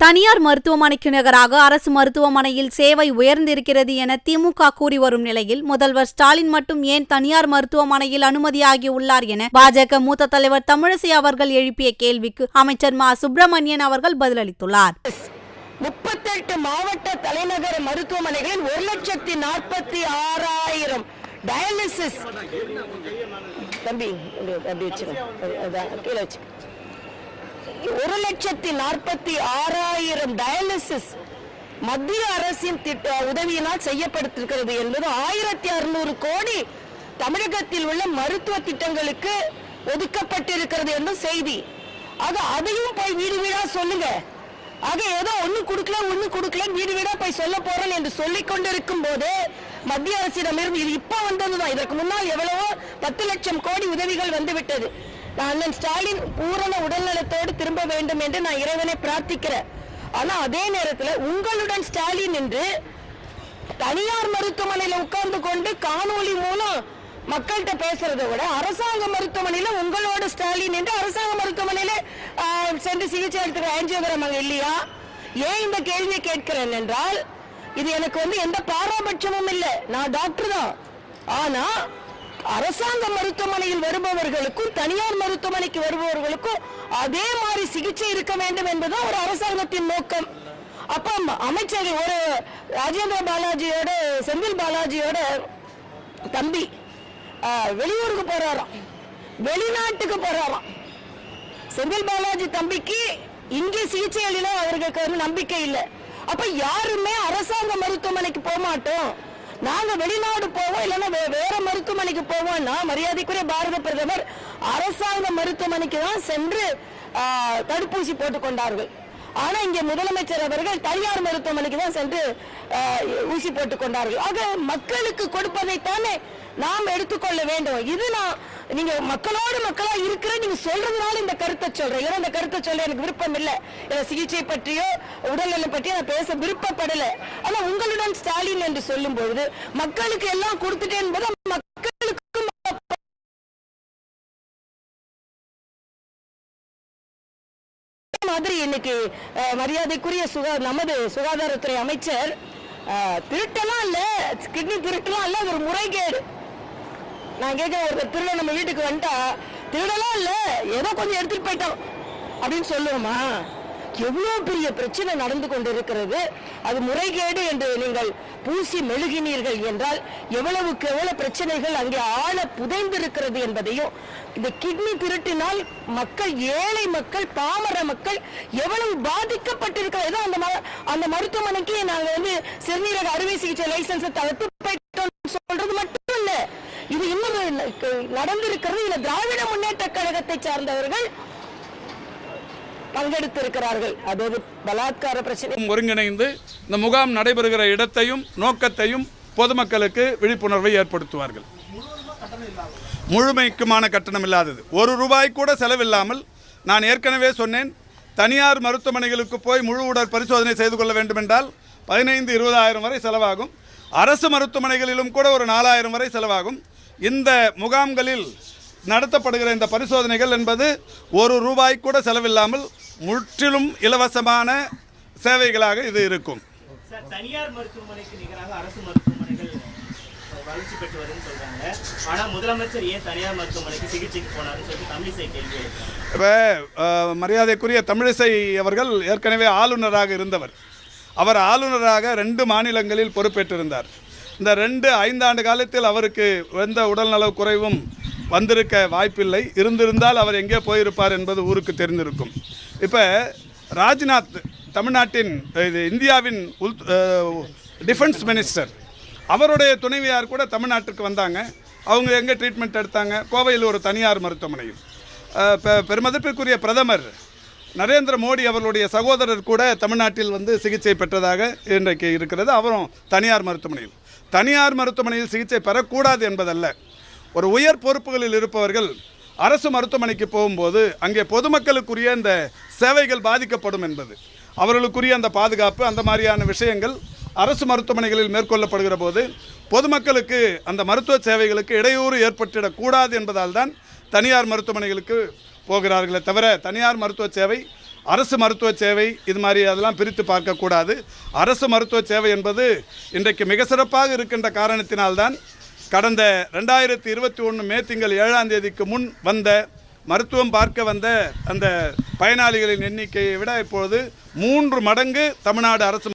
தனியார் மருத்துவமனைக்கு நிகராக அரசு மருத்துவமனையில் சேவை உயர்ந்திருக்கிறது என திமுக கூறி வரும் நிலையில் முதல்வர் ஸ்டாலின் மட்டும் ஏன் தனியார் மருத்துவமனையில் அனுமதியாகியுள்ளார் என பாஜக மூத்த தலைவர் தமிழிசை அவர்கள் எழுப்பிய கேள்விக்கு அமைச்சர் மா சுப்பிரமணியன் அவர்கள் பதிலளித்துள்ளார். 38 மாவட்ட தலைநகர மருத்துவமனைகளில் 1,46,000 டயாலிசிஸ் தம்பி 1,46,000 டயாலிசிஸ் மத்திய அரசின் உதவியினால் செய்யப்பட்டிருக்கிறது என்பது 1,600 கோடி தமிழகத்தில் உள்ள மருத்துவ திட்டங்களுக்கு ஒதுக்கப்பட்டிருக்கிறது என்ற செய்தி. ஆக அதையும் போய் வீடு வீடா சொல்லுங்க. ஆக ஏதோ ஒண்ணு கொடுக்கல வீடு வீடா போய் சொல்ல போறேன் என்று சொல்லிக் கொண்டிருக்கும் போது மத்திய அரசிடமிருந்து இது இப்ப வந்ததுதான். இதற்கு முன்னால் எவ்வளவோ 10 லட்சம் கோடி உதவிகள் வந்துவிட்டது. அண்ணன் ஸ்டாலின் பூரண உடல்நலத்தோடு திரும்ப வேண்டும் என்று நான் இறைவனை பிரார்த்திக்கிறேன். ஆனா அதே நேரத்தில் உங்களுடன் ஸ்டாலின் என்று தனியார் மருத்துவமனையில உட்கார்ந்து கொண்டு காணொலி மூலம் மக்கள்கிட்ட பேசுறதை விட அரசாங்க மருத்துவமனையில உங்களோட ஸ்டாலின் என்று அரசாங்க மருத்துவமனையில சென்று சிகிச்சை எடுத்துக்கிற ஆஞ்சியோகிராம் அங்க இல்லையா? ஏன் இந்த கேள்வியை கேட்கிறேன் என்றால் இது எனக்கு எந்த பாராபட்சமும் இல்லை. நான் டாக்டர் தான். ஆனா அரசாங்க மருத்துவமனையில் வருபவர்களுக்கும் தனியார் மருத்துவமனைக்கு வருபவர்களுக்கும் அதே மாதிரி சிகிச்சை இருக்க வேண்டும் என்பதுதான் ஒரு அரசாங்கத்தின் நோக்கம். அப்ப அமைச்சர் ஒரு ராஜேந்திர பாலாஜியோட செந்தில் பாலாஜியோட தம்பி வெளியூருக்கு போறாராம், வெளிநாட்டுக்கு போறாராம். செந்தில் பாலாஜி தம்பிக்கு இங்கே சிகிச்சை அளில அவர்களுக்கு நம்பிக்கை இல்லை. அப்ப யாருமே அரசாங்க மருத்துவமனைக்கு போக மாட்டோம், நாங்க வெளிநாடு போவோம் இல்லைன்னா வேற மருத்துவமனைக்கு போவோம்னா மரியாதைக்குரிய பாரத பிரதமர் அரசாங்க மருத்துவமனைக்கு தான் சென்று தடுப்பூசி போட்டுக் கொண்டார்கள். ஆனா இங்க முதலமைச்சர் அவர்கள் தனியார் மருத்துவமனைக்கு தான் சென்று ஊசி போட்டுக் கொண்டார்கள். ஆக மக்களுக்கு கொடுப்பதைத்தானே நாம் எடுத்துக்கொள்ள வேண்டும். இது நீங்க மக்களோடு மக்களா இருக்கிற நீங்க சொல்றதுனால இந்த கருத்தை சொல்றேன். ஏன்னா இந்த கருத்தை சொல்ல எனக்கு விருப்பம் இல்லை. சிகிச்சை பற்றியோ உடல்நலம் பற்றியோ நான் பேச விருப்பப்படல. ஆனா உங்களுடன் ஸ்டாலின் என்று சொல்லும் பொழுது மக்களுக்கு எல்லாம் கொடுத்துட்டேன் என்பது மக்களுக்கு மாதிரி இன்னைக்கு மரியாதைக்குரிய நமது சுகாதாரத்துறை அமைச்சர் திருட்டெல்லாம் இல்ல, கிட்னி திருட்டெல்லாம் இல்ல, ஒரு முறைகேடு. நான் கேட்க ஒரு திருட நம்ம வீட்டுக்கு வந்துட்டா திருடலாம் இல்ல ஏதோ கொஞ்சம் எடுத்துட்டு போயிட்டோம் அப்படின்னு சொல்லுவோமா? எவ்வளவு பெரிய பிரச்சனை நடந்து கொண்டிருக்கிறது. அது முறைகேடு என்று நீங்கள் பூசி மெழுகினீர்கள் என்றால் எவ்வளவுக்கு எவ்வளவு பிரச்சனைகள் அங்கே ஆழ புதைந்திருக்கிறது என்பதையும், இந்த கிட்னி திருட்டினால் மக்கள், ஏழை மக்கள், பாமர மக்கள் எவ்வளவு பாதிக்கப்பட்டிருக்கிறதோ அந்த மருத்துவமனைக்கு நாங்க சிறுநீரக அறுவை சிகிச்சை லைசன்ஸை தவிர்த்து போயிட்டோம் சொல்றது மட்டும் இல்ல, இது இன்னும் நடந்திருக்கிறது. இதுல திராவிட முன்னேற்ற கழகத்தை சார்ந்தவர்கள் பங்கெடுத்திருக்கிறார்கள். அதாவது பலாத்கார பிரச்சனை ஒருங்கிணைந்து இந்த முகாம் நடைபெறுகிற இடத்தையும் நோக்கத்தையும் பொதுமக்களுக்கு விழிப்புணர்வை ஏற்படுத்துவார்கள். முழுமைக்குமான கட்டணம் இல்லாதது, ₹1 கூட செலவில்லாமல். நான் ஏற்கனவே சொன்னேன், தனியார் மருத்துவமனைகளுக்கு போய் முழு உடல் பரிசோதனை செய்து கொள்ள வேண்டும் என்றால் 15-20 வரை செலவாகும். அரசு மருத்துவமனைகளிலும் கூட ஒரு 4,000 வரை செலவாகும். இந்த முகாம்களில் நடத்தப்படுகிற இந்த பரிசோதனைகள் என்பது ₹1 கூட செலவில்லாமல் முற்றிலும் இலவசமான சேவைகளாக இது இருக்கும். தனியார் மருத்துவமனைக்கு நிகராக அரசு மருத்துவமனைகள் வளர்ச்சி பெற்று வருதுன்னு சொல்றாங்க. ஆனா முதலமைச்சர் ஏன் தனியார் மருத்துவமனைக்கு சிகிச்சைக்கு போனாருன்னு சொல்லி தமிழிசை கேள்வி எழுப்புறாங்க. இப்போ மரியாதைக்குரிய தமிழிசை அவர்கள் ஏற்கனவே ஆளுநராக இருந்தவர். அவர் ஆளுநராக 2 மாநிலங்களில் பொறுப்பேற்றிருந்தார். இந்த 5 ஆண்டு காலத்தில் அவருக்கு எந்த உடல்நல குறைவும் வந்திருக்க வாய்ப்பில்லை. இருந்திருந்தால் அவர் எங்கே போயிருப்பார் என்பது ஊருக்கு தெரிந்திருக்கும். இப்போ ராஜ்நாத், தமிழ்நாட்டின் இந்தியாவின் டிஃபென்ஸ் மினிஸ்டர், அவருடைய துணைவியார் கூட தமிழ்நாட்டுக்கு வந்தாங்க. அவங்க எங்கே ட்ரீட்மெண்ட் எடுத்தாங்க? கோவையில் ஒரு தனியார் மருத்துவமனையில். பெருமதிப்பிற்குரிய பிரதமர் நரேந்திர மோடி அவர்களுடைய சகோதரர் கூட தமிழ்நாட்டில் சிகிச்சை பெற்றதாக இன்றைக்கு இருக்கிறது. அவரும் தனியார் மருத்துவமனையில். தனியார் மருத்துவமனையில் சிகிச்சை பெறக்கூடாது என்பதல்ல, ஒரு உயர் பொறுப்புகளில் இருப்பவர்கள் அரசு மருத்துவமனைக்கு போகும்போது அங்கே பொதுமக்களுக்குரிய இந்த சேவைகள் பாதிக்கப்படும் என்பது, அவர்களுக்குரிய அந்த பாதுகாப்பு, அந்த மாதிரியான விஷயங்கள் அரசு மருத்துவமனைகளில் மேற்கொள்ளப்படுகிற போது பொதுமக்களுக்கு அந்த மருத்துவ சேவைகளுக்கு இடையூறு ஏற்பட்டுவிடக்கூடாது என்பதால் தான் தனியார் மருத்துவமனைகளுக்கு போகிறார்களே தவிர தனியார் மருத்துவ சேவை அரசு மருத்துவ சேவை இது மாதிரி அதெல்லாம் பிரித்து பார்க்கக்கூடாது. அரசு மருத்துவ சேவை என்பது இன்றைக்கு மிக சிறப்பாக இருக்கின்ற காரணத்தினால்தான் கடந்த 2021 மே திங்கள் 7ஆம் தேதிக்கு முன் வந்த மருத்துவம் பார்க்க வந்த அந்த பயனாளிகளின் எண்ணிக்கையை விட இப்பொழுது 3 மடங்கு தமிழ்நாடு அரசு